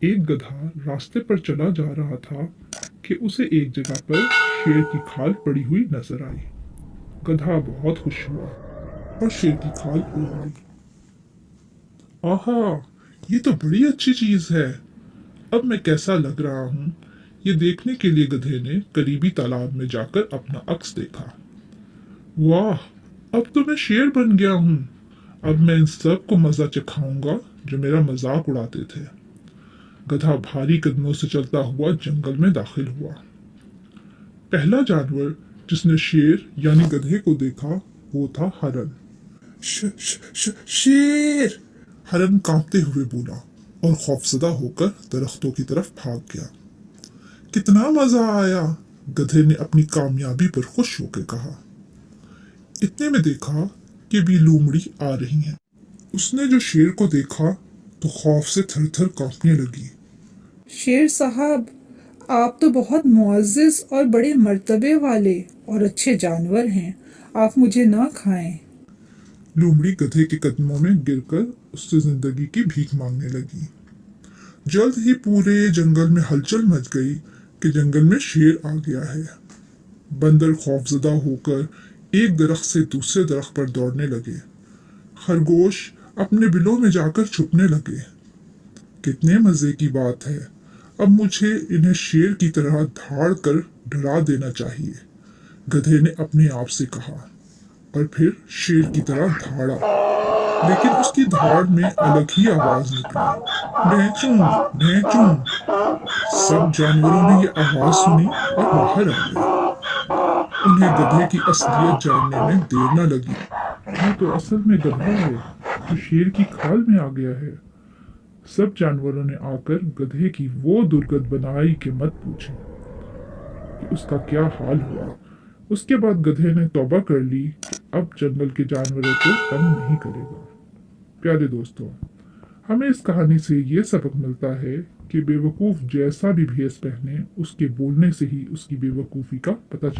एक गधा रास्ते पर चला जा रहा था कि उसे एक जगह पर शेर की खाल पड़ी हुई नजर आई। गधा बहुत खुश हुआ और शेर की खाल उड़ा ली। आहा, ये तो बड़ी अच्छी चीज है। अब मैं कैसा लग रहा हूँ, ये देखने के लिए गधे ने करीबी तालाब में जाकर अपना अक्स देखा। वाह, अब तो मैं शेर बन गया हूँ। अब मैं इन सब को मजा चखाऊंगा जो मेरा मजाक उड़ाते थे। गधा भारी कदमों से चलता हुआ जंगल में दाखिल हुआ। पहला जानवर जिसने शेर यानी गधे को देखा वो था हरन। शेर! हरन कांपते हुए बोला और खौफजदा होकर दरख्तों की तरफ भाग गया। कितना मजा आया! गधे ने अपनी कामयाबी पर खुश होकर कहा। इतने में देखा कि भी लोमड़ी आ रही है। उसने जो शेर को देखा तो खौफ से थर थर कांपने लगी। शेर साहब, आप तो बहुत मुअज़्ज़ज़ और बड़े मर्तबे वाले और अच्छे जानवर हैं। आप मुझे ना खाएं। लोमड़ी गधे के कदमों में गिरकर उससे जिंदगी की भीख मांगने लगी। जल्द ही पूरे जंगल में हलचल मच गई कि जंगल में शेर आ गया है। बंदर खौफजदा होकर एक दरख्त से दूसरे दरख्त पर दौड़ने लगे। खरगोश अपने बिलों में जाकर छुपने लगे। कितने मजे की बात है! अब मुझे इन्हें शेर की तरह धाड़ कर डरा देना चाहिए, गधे ने अपने आप से कहा और फिर शेर की तरह धाड़ा। लेकिन उसकी धाड़ में अलग ही आवाज निकली। भैंचू, भैंचू! सब जानवरों ने ये आवाज सुनी और बाहर आ गए। उन्हें गधे की असलियत जानने में देर न लगी। ये तो असल में गधा है जो शेर की खाल में आ गया है। सब जानवरों ने आकर गधे की वो दुर्गत बनाई कि मत पूछे कि उसका क्या हाल हुआ। उसके बाद गधे ने तौबा कर ली कि अब जंगल के जानवरों को तंग नहीं करेगा। प्यारे दोस्तों, हमें इस कहानी से ये सबक मिलता है कि बेवकूफ़ जैसा भी भेष पहने, उसके बोलने से ही उसकी बेवकूफ़ी का पता चलता है।